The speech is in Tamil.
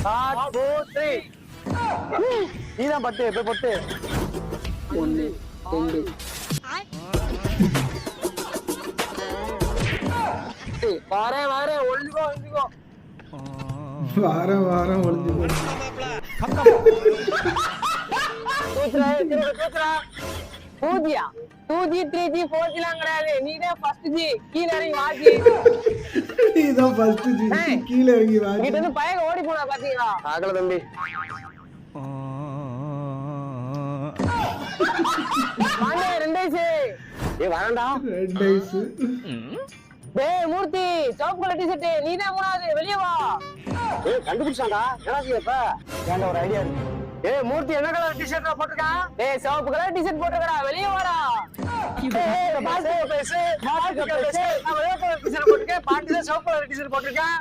1 2 3 நீதான் பட்டு போய் பொட்டு 1 2 வாரே ஒளிஞ்சுக்கோ வாரம் ஒளிஞ்சுக்கோ தூத்துறா 2G 3G 4G எல்லாம் கிடையாது. நீதான் ஃபர்ஸ்ட் ஜி கீழ இறங்கி வாஜி. நீதான் ஃபர்ஸ்ட் ஜி கீழ இறங்கி வாஜி. இங்கிட்ட இருந்து பயங்க ஓடி போனா பாத்தீங்களா? ஆகல தம்பி. வாங்க 2 ஐஸ். வரேன்டா. 2 ஐஸ். டேய் மூர்த்தி சவுப் கலர் டி-ஷர்ட் நீதான் மூணாவது வெளிய வா. கண்டுபிடிச்சாடா. என்னது இப்ப? ஏன்டா ஒரு ஐடியா இருக்கு. மூர்த்தி என்ன கலர் டி-ஷர்ட் போட்டுருக்கான்? சவுப் கலர் டி-ஷர்ட் போட்டுக்கடா வெளிய வாடா. பாஸ் பேசு நான் வெள்ளை கலர் டி-ஷர்ட் போட்டுருக்கேன் பாட்டில சவுப் கலர் டி-ஷர்ட் போட்டுருக்கேன்.